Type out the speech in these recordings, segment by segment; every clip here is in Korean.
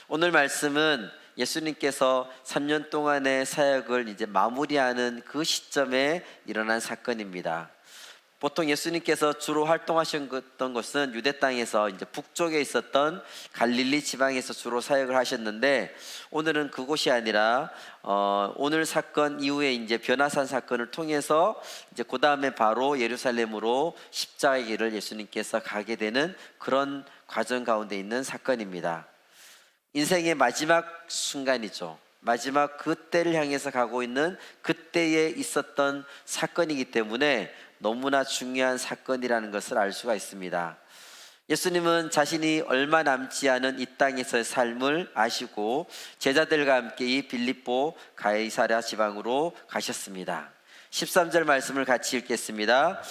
오늘 말씀은 예수님께서 3년 동안의 사역을 이제 마무리하는 그 시점에 일어난 사건입니다. 보통 예수님께서 주로 활동하셨던 것은 유대 땅에서 이제 북쪽에 있었던 갈릴리 지방에서 주로 사역을 하셨는데, 오늘은 그곳이 아니라 오늘 사건 이후에 이제 변화산 사건을 통해서 이제 그 다음에 바로 예루살렘으로 십자가의 길을 예수님께서 가게 되는 그런 과정 가운데 있는 사건입니다. 인생의 마지막 순간이죠. 마지막 그때를 향해서 가고 있는 그때에 있었던 사건이기 때문에 너무나 중요한 사건이라는 것을 알 수가 있습니다. 예수님은 자신이 얼마 남지 않은 이 땅에서의 삶을 아시고 제자들과 함께 이 빌립보 가이사랴 지방으로 가셨습니다. 13절 말씀을 같이 읽겠습니다.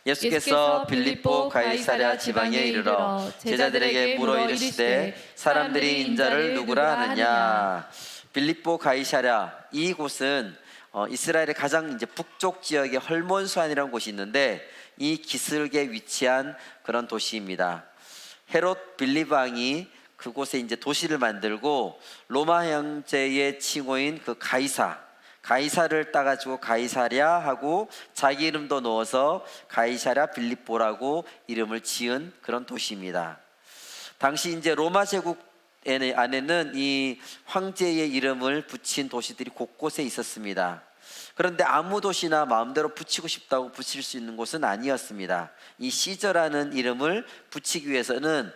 예수께서 빌립보 가이사랴 지방에 이르러 제자들에게 물어 이르시되 사람들이 인자를 누구라 하느냐. 빌립보 가이사랴, 이곳은 이스라엘의 가장 이제 북쪽 지역의 헐몬수안이라는 곳이 있는데, 이 기슭에 위치한 그런 도시입니다. 헤롯 빌립 왕이 그곳에 이제 도시를 만들고 로마 형제의 칭호인 그 가이사를 따가지고 가이사랴 하고 자기 이름도 넣어서 가이사랴 빌립보라고 이름을 지은 그런 도시입니다. 당시 이제 로마 제국 안에는 이 황제의 이름을 붙인 도시들이 곳곳에 있었습니다. 그런데 아무 도시나 마음대로 붙이고 싶다고 붙일 수 있는 곳은 아니었습니다. 이 시저라는 이름을 붙이기 위해서는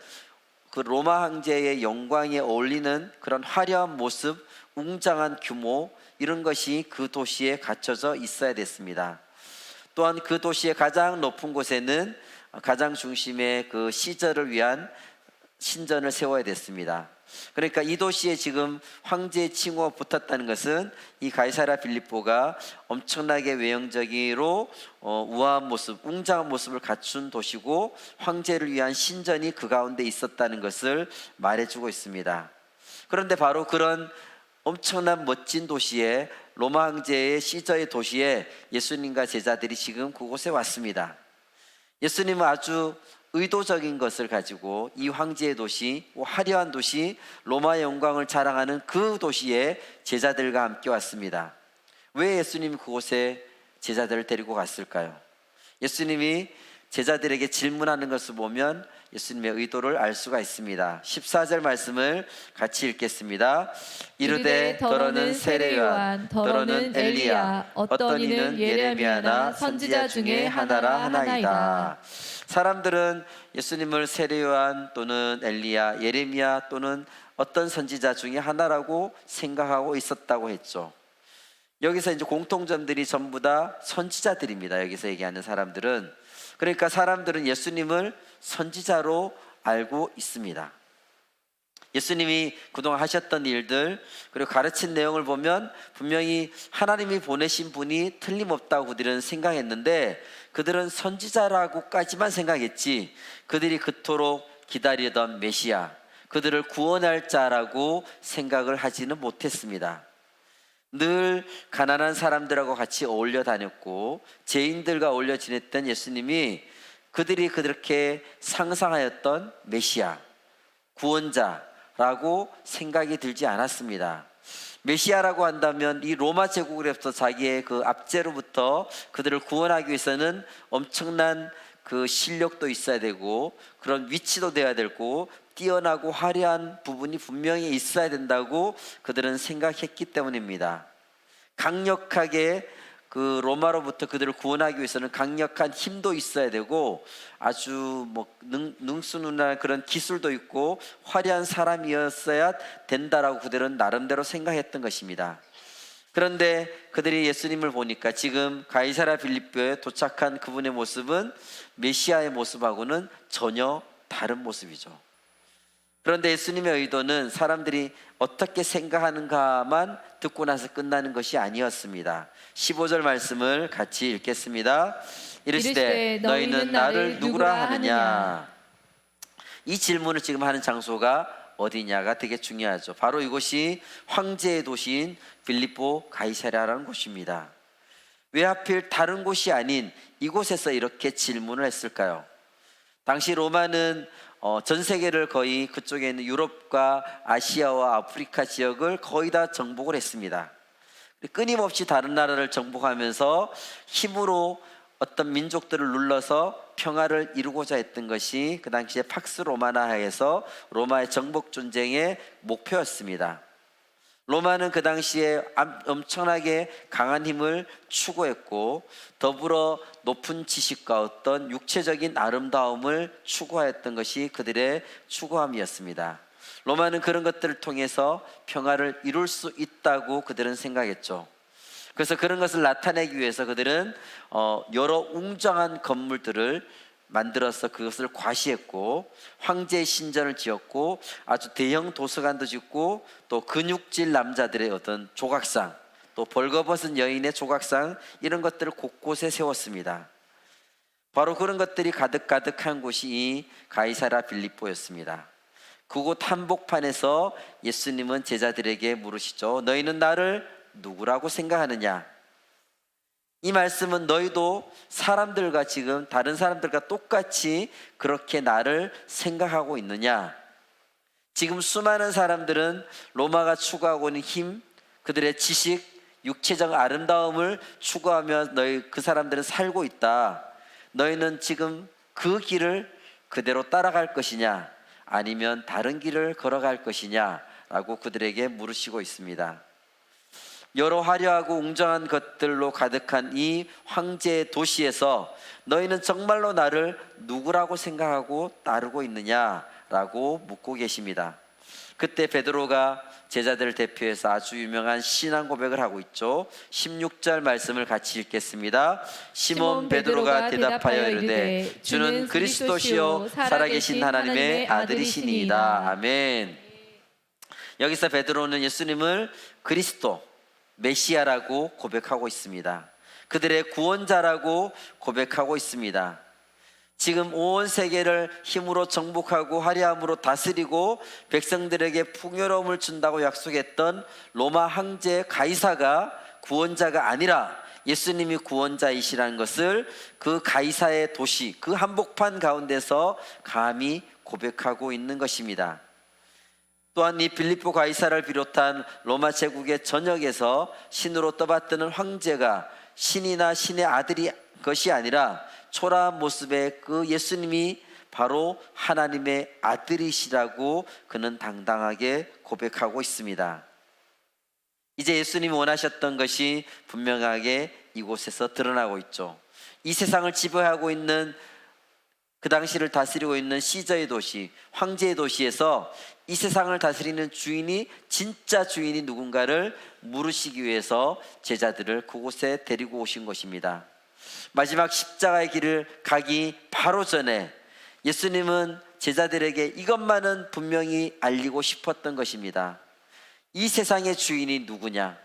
그 로마 황제의 영광에 어울리는 그런 화려한 모습, 웅장한 규모, 이런 것이 그 도시에 갖춰져 있어야 됐습니다. 또한 그 도시의 가장 높은 곳에는 가장 중심에 그 시저를 위한 신전을 세워야 됐습니다. 그러니까 이 도시에 지금 황제의 칭호가 붙었다는 것은 이 가이사랴 빌립보가 엄청나게 외형적으로 우아한 모습, 웅장한 모습을 갖춘 도시고 황제를 위한 신전이 그 가운데 있었다는 것을 말해주고 있습니다. 그런데 바로 그런 엄청난 멋진 도시에, 로마 황제의 시저의 도시에 예수님과 제자들이 지금 그곳에 왔습니다. 예수님은 아주 의도적인 것을 가지고 이 황제의 도시, 화려한 도시, 로마의 영광을 자랑하는 그 도시에 제자들과 함께 왔습니다. 왜 예수님이 그곳에 제자들을 데리고 갔을까요? 예수님이 제자들에게 질문하는 것을 보면 예수님의 의도를 알 수가 있습니다. 14절 말씀을 같이 읽겠습니다. 이르되 더러는 세례 요한, 더러는 엘리야, 어떤 이는 예레미야나 선지자 중에 하나라 하나이다. 사람들은 예수님을 세례 요한 또는 엘리야, 예레미야 또는 어떤 선지자 중에 하나라고 생각하고 있었다고 했죠. 여기서 이제 공통점들이 전부 다 선지자들입니다. 여기서 얘기하는 사람들은. 그러니까 사람들은 예수님을 선지자로 알고 있습니다. 예수님이 그동안 하셨던 일들, 그리고 가르친 내용을 보면 분명히 하나님이 보내신 분이 틀림없다고 그들은 생각했는데, 그들은 선지자라고까지만 생각했지 그들이 그토록 기다리던 메시아, 그들을 구원할 자라고 생각을 하지는 못했습니다. 늘 가난한 사람들하고 같이 어울려 다녔고 죄인들과 어울려 지냈던 예수님이 그들이 그렇게 상상하였던 메시아, 구원자라고 생각이 들지 않았습니다. 메시아라고 한다면 이 로마 제국으로부터 자기의 그 압제로부터 그들을 구원하기 위해서는 엄청난 그 실력도 있어야 되고 그런 위치도 돼야 되고 뛰어나고 화려한 부분이 분명히 있어야 된다고 그들은 생각했기 때문입니다. 강력하게 그 로마로부터 그들을 구원하기 위해서는 강력한 힘도 있어야 되고 아주 능수능란한 그런 기술도 있고 화려한 사람이었어야 된다라고 그들은 나름대로 생각했던 것입니다. 그런데 그들이 예수님을 보니까 지금 가이사랴 빌립보에 도착한 그분의 모습은 메시아의 모습하고는 전혀 다른 모습이죠. 그런데 예수님의 의도는 사람들이 어떻게 생각하는가만 듣고 나서 끝나는 것이 아니었습니다. 15절 말씀을 같이 읽겠습니다. 이르시되 너희는 나를 누구라 하느냐. 이 질문을 지금 하는 장소가 어디냐가 되게 중요하죠. 바로 이곳이 황제의 도시인 빌립보 가이사랴라는 곳입니다. 왜 하필 다른 곳이 아닌 이곳에서 이렇게 질문을 했을까요? 당시 로마는 전 세계를 거의 그쪽에 있는 유럽과 아시아와 아프리카 지역을 거의 다 정복을 했습니다. 끊임없이 다른 나라를 정복하면서 힘으로 어떤 민족들을 눌러서 평화를 이루고자 했던 것이 그 당시에 팍스 로마나하에서 로마의 정복 전쟁의 목표였습니다. 로마는 그 당시에 엄청나게 강한 힘을 추구했고 더불어 높은 지식과 어떤 육체적인 아름다움을 추구하였던 것이 그들의 추구함이었습니다. 로마는 그런 것들을 통해서 평화를 이룰 수 있다고 그들은 생각했죠. 그래서 그런 것을 나타내기 위해서 그들은 여러 웅장한 건물들을 만들어서 그것을 과시했고 황제의 신전을 지었고 아주 대형 도서관도 짓고 또 근육질 남자들의 어떤 조각상 또 벌거벗은 여인의 조각상 이런 것들을 곳곳에 세웠습니다. 바로 그런 것들이 가득가득한 곳이 이 가이사랴 빌립보였습니다. 그곳 한복판에서 예수님은 제자들에게 물으시죠. 너희는 나를 누구라고 생각하느냐? 이 말씀은 너희도 사람들과 지금 다른 사람들과 똑같이 그렇게 나를 생각하고 있느냐? 지금 수많은 사람들은 로마가 추구하고 있는 힘, 그들의 지식, 육체적 아름다움을 추구하며 너희 그 사람들은 살고 있다. 너희는 지금 그 길을 그대로 따라갈 것이냐? 아니면 다른 길을 걸어갈 것이냐? 라고 그들에게 물으시고 있습니다. 여러 화려하고 웅장한 것들로 가득한 이 황제의 도시에서 너희는 정말로 나를 누구라고 생각하고 따르고 있느냐라고 묻고 계십니다. 그때 베드로가 제자들을 대표해서 아주 유명한 신앙 고백을 하고 있죠. 16절 말씀을 같이 읽겠습니다. 시몬 베드로가 대답하여 이르되 주는 그리스도시요 살아계신 하나님의 아들이시니이다. 아멘. 여기서 베드로는 예수님을 그리스도 메시아라고 고백하고 있습니다. 그들의 구원자라고 고백하고 있습니다. 지금 온 세계를 힘으로 정복하고 화려함으로 다스리고 백성들에게 풍요로움을 준다고 약속했던 로마 황제 가이사가 구원자가 아니라 예수님이 구원자이시라는 것을 그 가이사의 도시, 그 한복판 가운데서 감히 고백하고 있는 것입니다. 또한 이 빌립보 가이사를 비롯한 로마 제국의 전역에서 신으로 떠받드는 황제가 신이나 신의 아들이 것이 아니라 초라한 모습의 그 예수님이 바로 하나님의 아들이시라고 그는 당당하게 고백하고 있습니다. 이제 예수님이 원하셨던 것이 분명하게 이곳에서 드러나고 있죠. 이 세상을 지배하고 있는 그 당시를 다스리고 있는 시저의 도시, 황제의 도시에서 이 세상을 다스리는 주인이 진짜 주인이 누군가를 물으시기 위해서 제자들을 그곳에 데리고 오신 것입니다. 마지막 십자가의 길을 가기 바로 전에 예수님은 제자들에게 이것만은 분명히 알리고 싶었던 것입니다. 이 세상의 주인이 누구냐?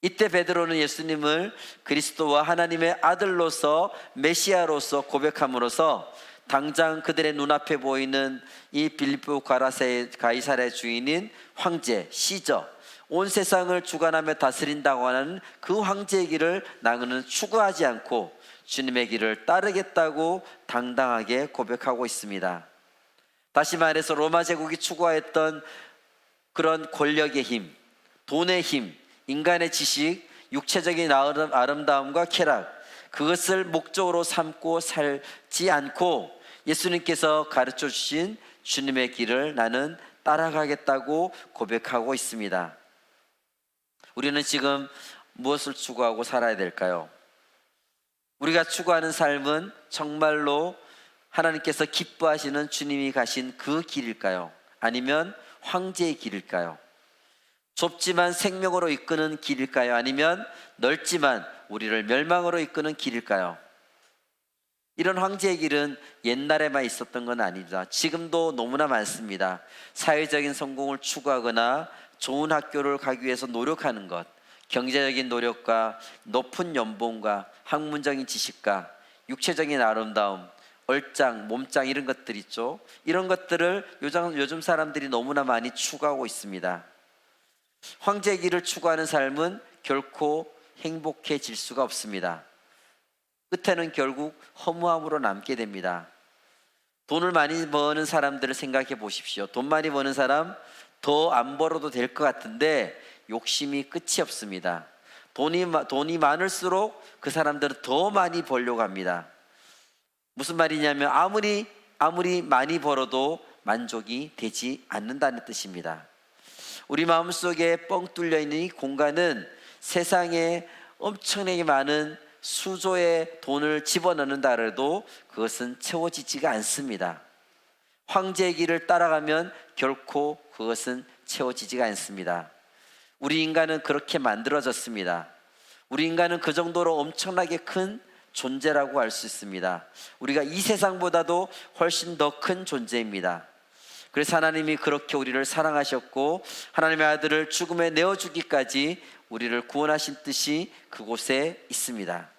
이때 베드로는 예수님을 그리스도와 하나님의 아들로서 메시아로서 고백함으로써 당장 그들의 눈앞에 보이는 이 빌립보 가이사랴의 주인인 황제 시저, 온 세상을 주관하며 다스린다고 하는 그 황제의 길을 나는 추구하지 않고 주님의 길을 따르겠다고 당당하게 고백하고 있습니다. 다시 말해서 로마 제국이 추구했던 그런 권력의 힘, 돈의 힘, 인간의 지식, 육체적인 아름다움과 쾌락, 그것을 목적으로 삼고 살지 않고 예수님께서 가르쳐 주신 주님의 길을 나는 따라가겠다고 고백하고 있습니다. 우리는 지금 무엇을 추구하고 살아야 될까요? 우리가 추구하는 삶은 정말로 하나님께서 기뻐하시는 주님이 가신 그 길일까요? 아니면 황제의 길일까요? 좁지만 생명으로 이끄는 길일까요? 아니면 넓지만 우리를 멸망으로 이끄는 길일까요? 이런 황제의 길은 옛날에만 있었던 건 아닙니다. 지금도 너무나 많습니다. 사회적인 성공을 추구하거나 좋은 학교를 가기 위해서 노력하는 것, 경제적인 노력과 높은 연봉과 학문적인 지식과 육체적인 아름다움, 얼짱, 몸짱 이런 것들 있죠. 이런 것들을 요즘 사람들이 너무나 많이 추구하고 있습니다. 황제의 길을 추구하는 삶은 결코 행복해질 수가 없습니다. 끝에는 결국 허무함으로 남게 됩니다. 돈을 많이 버는 사람들을 생각해 보십시오. 돈 많이 버는 사람 더 안 벌어도 될 것 같은데 욕심이 끝이 없습니다. 돈이 많을수록 그 사람들은 더 많이 벌려고 합니다. 무슨 말이냐면 아무리 많이 벌어도 만족이 되지 않는다는 뜻입니다. 우리 마음속에 뻥 뚫려 있는 이 공간은 세상에 엄청나게 많은 수조의 돈을 집어넣는다 해도 그것은 채워지지가 않습니다. 황제의 길을 따라가면 결코 그것은 채워지지가 않습니다. 우리 인간은 그렇게 만들어졌습니다. 우리 인간은 그 정도로 엄청나게 큰 존재라고 할 수 있습니다. 우리가 이 세상보다도 훨씬 더 큰 존재입니다. 그래서 하나님이 그렇게 우리를 사랑하셨고 하나님의 아들을 죽음에 내어주기까지 우리를 구원하신 뜻이 그곳에 있습니다.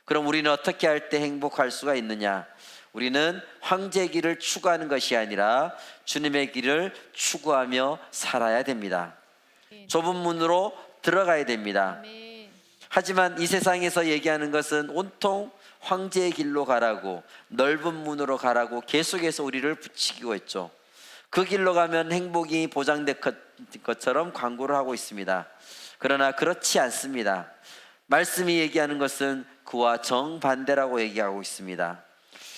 그럼 우리는 어떻게 할 때 행복할 수가 있느냐? 우리는 황제의 길을 추구하는 것이 아니라 주님의 길을 추구하며 살아야 됩니다. 좁은 문으로 들어가야 됩니다. 하지만 이 세상에서 얘기하는 것은 온통 황제의 길로 가라고, 넓은 문으로 가라고 계속해서 우리를 부추기고 있죠. 그 길로 가면 행복이 보장된 것처럼 광고를 하고 있습니다. 그러나 그렇지 않습니다. 말씀이 얘기하는 것은 그와 정반대라고 얘기하고 있습니다.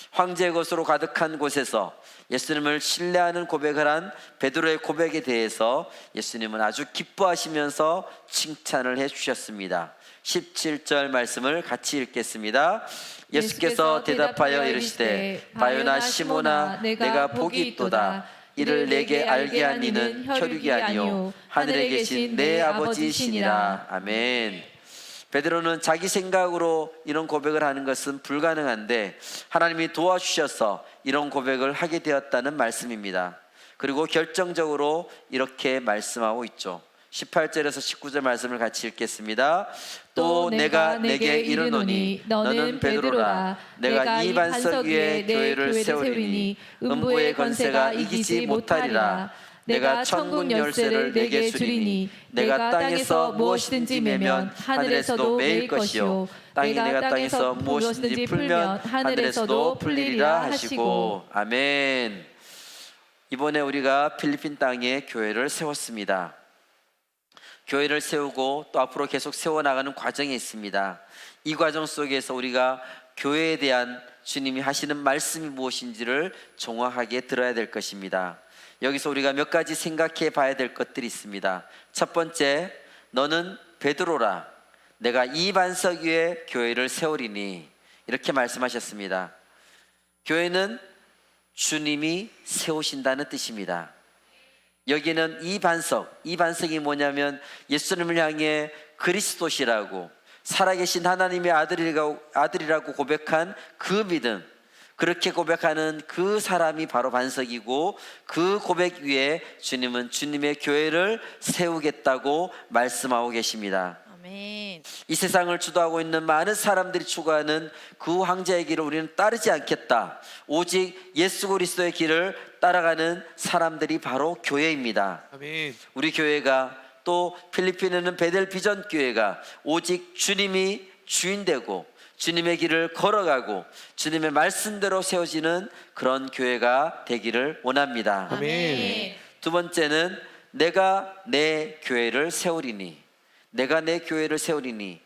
황제의 것으로 가득한 곳에서 예수님을 신뢰하는 고백을 한 베드로의 고백에 대해서 예수님은 아주 기뻐하시면서 칭찬을 해주셨습니다. 17절 말씀을 같이 읽겠습니다. 예수께서 대답하여 이르시되 바요나 시몬아 내가 복이 있도다. 이를 내게 알게 한 이는 혈육이 아니요 하늘에 계신 내 아버지시니라. 아멘. 베드로는 자기 생각으로 이런 고백을 하는 것은 불가능한데 하나님이 도와주셔서 이런 고백을 하게 되었다는 말씀입니다. 그리고 결정적으로 이렇게 말씀하고 있죠. 18절에서 19절 말씀을 같이 읽겠습니다. 또 내가 내게 이르노니 너는 베드로라. 내가 이 반석 위에 교회를 세우리니 음부의 권세가 이기지 못하리라. 내가 천국 열쇠를 내게 주리니 내가 땅에서 무엇이든지 매면 하늘에서도 매일 것이요 내가 땅에서 무엇이든지 풀면 하늘에서도 풀리리라 하시고. 아멘. 이번에 우리가 필리핀 땅에 교회를 세웠습니다. 교회를 세우고 또 앞으로 계속 세워나가는 과정이 있습니다. 이 과정 속에서 우리가 교회에 대한 주님이 하시는 말씀이 무엇인지를 정확하게 들어야 될 것입니다. 여기서 우리가 몇 가지 생각해 봐야 될 것들이 있습니다. 첫 번째, 너는 베드로라. 내가 이 반석 위에 교회를 세우리니, 이렇게 말씀하셨습니다. 교회는 주님이 세우신다는 뜻입니다. 여기는 이 반석이 뭐냐면 예수님을 향해 그리스도시라고, 살아계신 하나님의 아들이라고 고백한 그 믿음, 그렇게 고백하는 그 사람이 바로 반석이고, 그 고백 위에 주님은 주님의 교회를 세우겠다고 말씀하고 계십니다. 아멘. 이 세상을 주도하고 있는 많은 사람들이 추구하는 그 황제의 길을 우리는 따르지 않겠다. 오직 예수 그리스도의 길을 따라가는 사람들이 바로 교회입니다. 아멘. 우리 교회가, 또 필리핀에는 베델 비전 교회가 오직 주님이 주인되고 주님의 길을 걸어가고 주님의 말씀대로 세워지는 그런 교회가 되기를 원합니다. 아멘. 두 번째는 내가 내 교회를 세우리니, 내가 내 교회를 세우리니,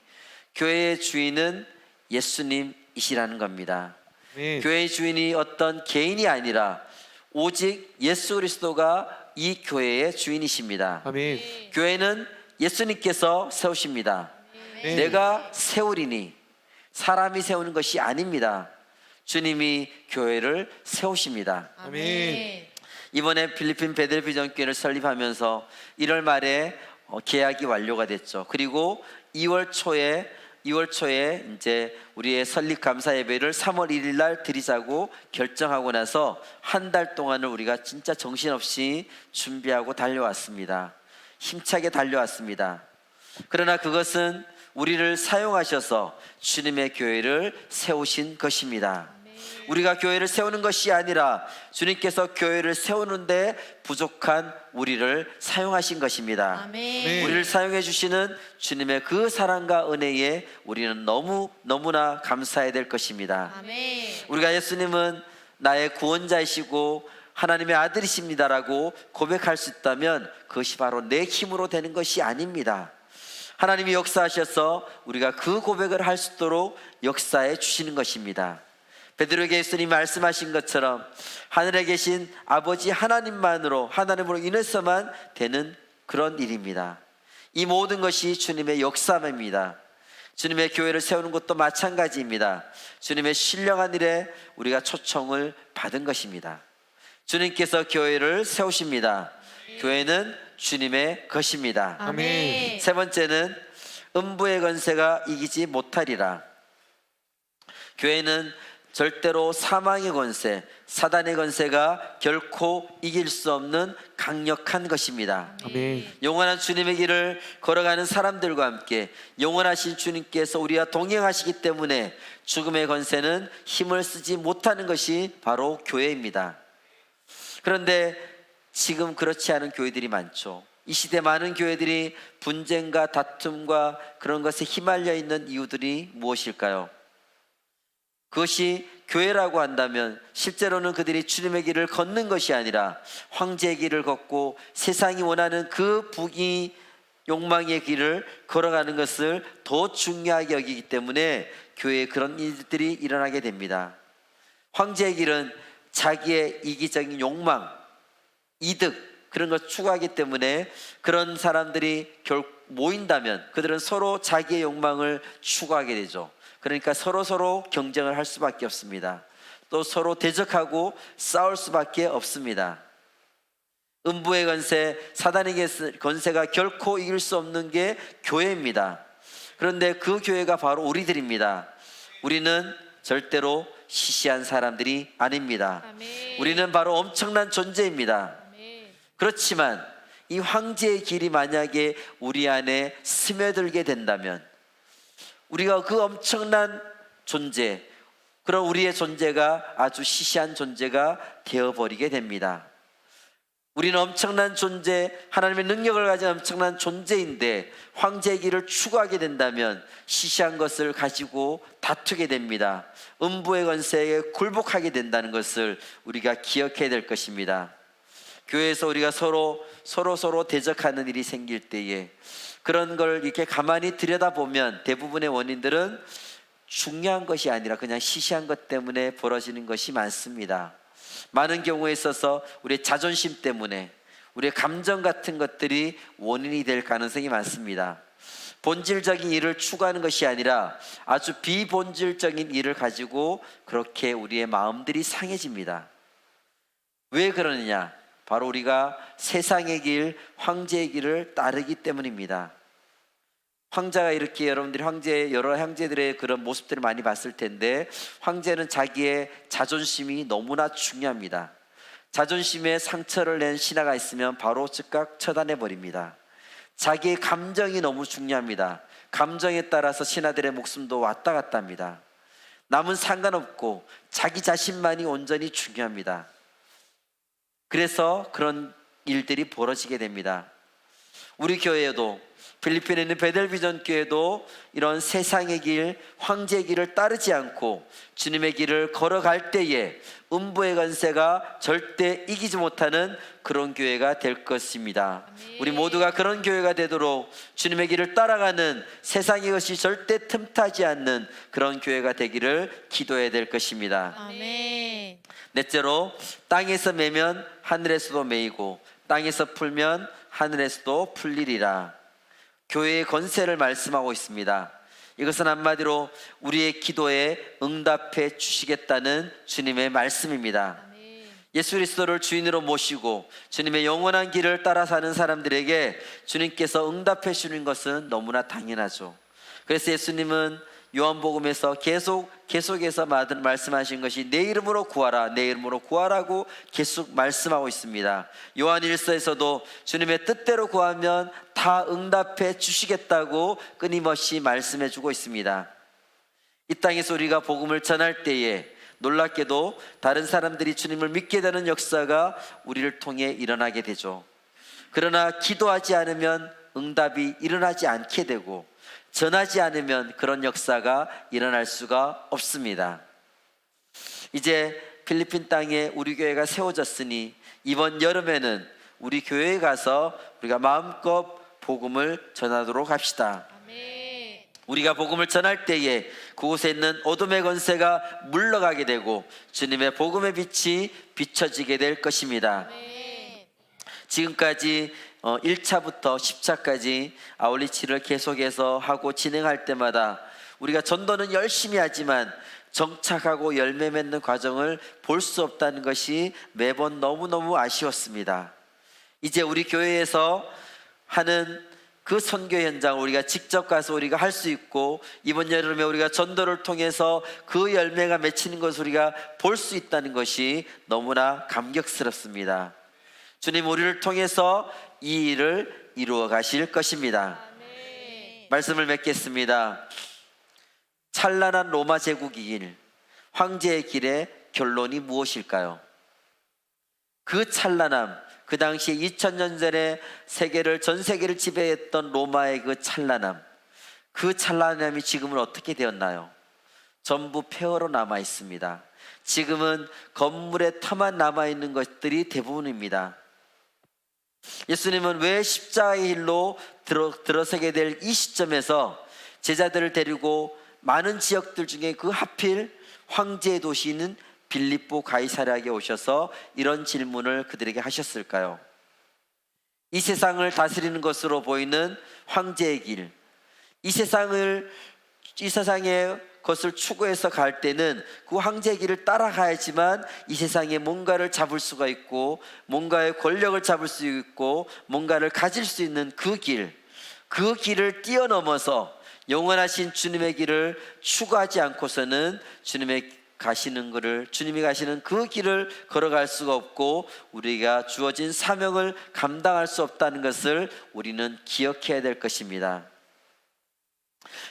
교회의 주인은 예수님이시라는 겁니다. 아멘. 교회의 주인이 어떤 개인이 아니라 오직 예수 그리스도가 이 교회의 주인이십니다. 아멘. 교회는 예수님께서 세우십니다. 네. 내가 세우리니, 사람이 세우는 것이 아닙니다. 주님이 교회를 세우십니다. 아멘. 이번에 필리핀 베델 비전 교회를 설립하면서 1월 말에 계약이 완료가 됐죠. 그리고 2월 초에 이제 우리의 설립 감사 예배를 3월 1일 날 드리자고 결정하고 나서 한 달 동안을 우리가 진짜 정신없이 준비하고 달려왔습니다. 힘차게 달려왔습니다. 그러나 그것은 우리를 사용하셔서 주님의 교회를 세우신 것입니다. 우리가 교회를 세우는 것이 아니라 주님께서 교회를 세우는데 부족한 우리를 사용하신 것입니다. 아멘. 우리를 사용해 주시는 주님의 그 사랑과 은혜에 우리는 너무나 감사해야 될 것입니다. 아멘. 우리가 예수님은 나의 구원자이시고 하나님의 아들이십니다라고 고백할 수 있다면 그것이 바로 내 힘으로 되는 것이 아닙니다. 하나님이 역사하셔서 우리가 그 고백을 할 수 있도록 역사해 주시는 것입니다. 베드로에게 예수님이 말씀하신 것처럼 하늘에 계신 아버지 하나님으로 인해서만 되는 그런 일입니다. 이 모든 것이 주님의 역사입니다. 주님의 교회를 세우는 것도 마찬가지입니다. 주님의 신령한 일에 우리가 초청을 받은 것입니다. 주님께서 교회를 세우십니다. 교회는 주님의 것입니다. 아멘. 세 번째는 음부의 권세가 이기지 못하리라. 교회는 절대로 사망의 권세, 사단의 권세가 결코 이길 수 없는 강력한 것입니다. 아멘. 영원한 주님의 길을 걸어가는 사람들과 함께 영원하신 주님께서 우리와 동행하시기 때문에 죽음의 권세는 힘을 쓰지 못하는 것이 바로 교회입니다. 그런데 지금 그렇지 않은 교회들이 많죠. 이 시대 많은 교회들이 분쟁과 다툼과 그런 것에 휘말려 있는 이유들이 무엇일까요? 그것이 교회라고 한다면 실제로는 그들이 주님의 길을 걷는 것이 아니라 황제의 길을 걷고 세상이 원하는 그 부귀 욕망의 길을 걸어가는 것을 더 중요하게 여기기 때문에 교회에 그런 일들이 일어나게 됩니다. 황제의 길은 자기의 이기적인 욕망, 이득 그런 걸 추구하기 때문에 그런 사람들이 모인다면 그들은 서로 자기의 욕망을 추구하게 되죠. 그러니까 서로 경쟁을 할 수밖에 없습니다. 또 서로 대적하고 싸울 수밖에 없습니다. 음부의 권세, 사단의 권세가 결코 이길 수 없는 게 교회입니다. 그런데 그 교회가 바로 우리들입니다. 우리는 절대로 시시한 사람들이 아닙니다. 아멘. 우리는 바로 엄청난 존재입니다. 아멘. 그렇지만 이 황제의 길이 만약에 우리 안에 스며들게 된다면 우리가 그 엄청난 존재, 그런 우리의 존재가 아주 시시한 존재가 되어버리게 됩니다. 우리는 엄청난 존재, 하나님의 능력을 가진 엄청난 존재인데 황제의 길을 추구하게 된다면 시시한 것을 가지고 다투게 됩니다. 음부의 권세에 굴복하게 된다는 것을 우리가 기억해야 될 것입니다. 교회에서 우리가 서로 대적하는 일이 생길 때에 그런 걸 이렇게 가만히 들여다보면 대부분의 원인들은 중요한 것이 아니라 그냥 시시한 것 때문에 벌어지는 것이 많습니다. 많은 경우에 있어서 우리의 자존심 때문에 우리의 감정 같은 것들이 원인이 될 가능성이 많습니다. 본질적인 일을 추구하는 것이 아니라 아주 비본질적인 일을 가지고 그렇게 우리의 마음들이 상해집니다. 왜 그러느냐? 바로 우리가 세상의 길, 황제의 길을 따르기 때문입니다. 황제가 이렇게 여러분들이 여러 황제들의 그런 모습들을 많이 봤을 텐데 황제는 자기의 자존심이 너무나 중요합니다. 자존심에 상처를 낸 신하가 있으면 바로 즉각 처단해 버립니다. 자기의 감정이 너무 중요합니다. 감정에 따라서 신하들의 목숨도 왔다 갔다 합니다. 남은 상관없고 자기 자신만이 온전히 중요합니다. 그래서 그런 일들이 벌어지게 됩니다. 우리 교회에도 필리핀에 있는 베델비전 교회도 이런 세상의 길, 황제의 길을 따르지 않고 주님의 길을 걸어갈 때에 음부의 권세가 절대 이기지 못하는 그런 교회가 될 것입니다. 아멘. 우리 모두가 그런 교회가 되도록 주님의 길을 따라가는 세상의 것이 절대 틈타지 않는 그런 교회가 되기를 기도해야 될 것입니다. 아멘. 넷째로 땅에서 매면 하늘에서도 매이고 땅에서 풀면 하늘에서도 풀리리라. 교회의 권세를 말씀하고 있습니다. 이것은 한마디로 우리의 기도에 응답해 주시겠다는 주님의 말씀입니다. 아멘. 예수 그리스도를 주인으로 모시고 주님의 영원한 길을 따라 사는 사람들에게 주님께서 응답해 주는 것은 너무나 당연하죠. 그래서 예수님은 요한복음에서 계속해서 말씀하신 것이 내 이름으로 구하라, 내 이름으로 구하라고 계속 말씀하고 있습니다. 요한 1서에서도 주님의 뜻대로 구하면 다 응답해 주시겠다고 끊임없이 말씀해 주고 있습니다. 이 땅에서 우리가 복음을 전할 때에 놀랍게도 다른 사람들이 주님을 믿게 되는 역사가 우리를 통해 일어나게 되죠. 그러나 기도하지 않으면 응답이 일어나지 않게 되고 전하지 않으면 그런 역사가 일어날 수가 없습니다. 이제 필리핀 땅에 우리 교회가 세워졌으니 이번 여름에는 우리 교회에 가서 우리가 마음껏 복음을 전하도록 합시다. 아멘. 우리가 복음을 전할 때에 그곳에 있는 어둠의 권세가 물러가게 되고 주님의 복음의 빛이 비춰지게 될 것입니다. 아멘. 지금까지 1차부터 10차까지 아울리치를 계속해서 하고 진행할 때마다 우리가 전도는 열심히 하지만 정착하고 열매 맺는 과정을 볼 수 없다는 것이 매번 너무너무 아쉬웠습니다. 이제 우리 교회에서 하는 그 선교 현장을 우리가 직접 가서 우리가 할 수 있고 이번 여름에 우리가 전도를 통해서 그 열매가 맺히는 것을 우리가 볼 수 있다는 것이 너무나 감격스럽습니다. 주님 우리를 통해서 이 일을 이루어 가실 것입니다. 아멘. 말씀을 맺겠습니다. 찬란한 로마 제국의 길, 황제의 길의 결론이 무엇일까요? 그 찬란함, 그 당시에 2000년 전에 전 세계를 지배했던 로마의 그 찬란함이 지금은 어떻게 되었나요? 전부 폐허로 남아 있습니다. 지금은 건물의 터만 남아 있는 것들이 대부분입니다. 예수님은 왜 십자가의 길로 들어서게 될 이 시점에서 제자들을 데리고 많은 지역들 중에 그 하필 황제의 도시인 빌립보 가이사랴에 오셔서 이런 질문을 그들에게 하셨을까요? 이 세상을 다스리는 것으로 보이는 황제의 길, 이 세상의 것을 추구해서 갈 때는 그 황제의 길을 따라가야지만 이 세상에 뭔가를 잡을 수가 있고 뭔가의 권력을 잡을 수 있고 뭔가를 가질 수 있는 그 길을 뛰어넘어서 영원하신 주님의 길을 추구하지 않고서는 주님이 가시는 그 길을 걸어갈 수가 없고 우리가 주어진 사명을 감당할 수 없다는 것을 우리는 기억해야 될 것입니다.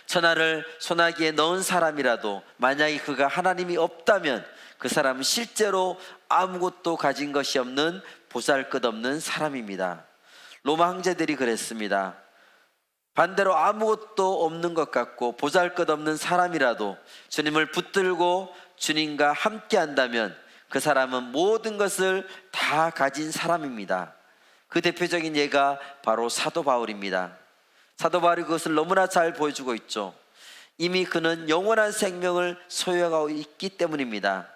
천하를 소나기에 넣은 사람이라도 만약에 그가 하나님이 없다면 그 사람은 실제로 아무것도 가진 것이 없는 보잘것없는 사람입니다. 로마 황제들이 그랬습니다. 반대로 아무것도 없는 것 같고 보잘것없는 사람이라도 주님을 붙들고 주님과 함께 한다면 그 사람은 모든 것을 다 가진 사람입니다. 그 대표적인 예가 바로 사도 바울입니다. 사도 바울이 그것을 너무나 잘 보여주고 있죠. 이미 그는 영원한 생명을 소유하고 있기 때문입니다.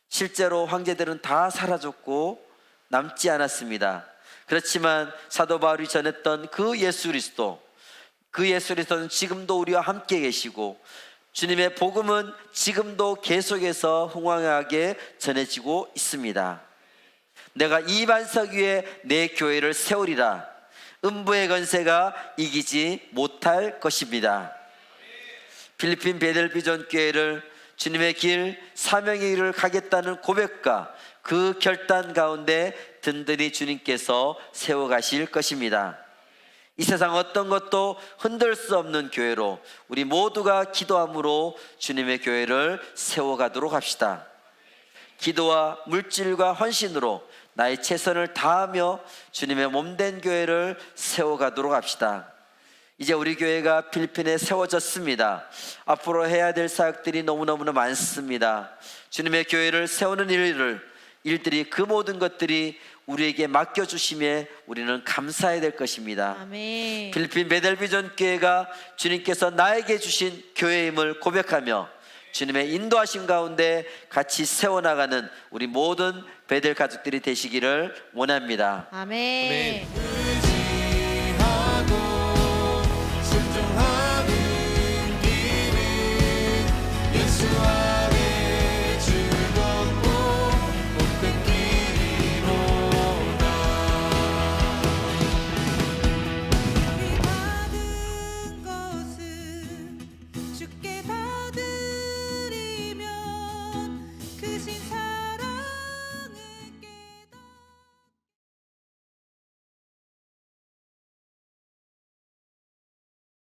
실제로 황제들은 다 사라졌고 남지 않았습니다. 그렇지만 사도 바울이 전했던 그 예수 그리스도는 지금도 우리와 함께 계시고 주님의 복음은 지금도 계속해서 흥황하게 전해지고 있습니다. 내가 이 반석 위에 내 교회를 세우리라. 음부의 권세가 이기지 못할 것입니다. 필리핀 베델비전 교회를 주님의 길, 사명의 길을 가겠다는 고백과 그 결단 가운데 든든히 주님께서 세워가실 것입니다. 이 세상 어떤 것도 흔들 수 없는 교회로 우리 모두가 기도함으로 주님의 교회를 세워가도록 합시다. 기도와 물질과 헌신으로 나의 최선을 다하며 주님의 몸된 교회를 세워가도록 합시다. 이제 우리 교회가 필리핀에 세워졌습니다. 앞으로 해야 될 사역들이 너무너무 많습니다. 주님의 교회를 세우는 일들이 그 모든 것들이 우리에게 맡겨주심에 우리는 감사해야 될 것입니다. 아멘. 필리핀 베델비전 교회가 주님께서 나에게 주신 교회임을 고백하며 주님의 인도하심 가운데 같이 세워나가는 우리 모든 베델 가족들이 되시기를 원합니다. 아멘.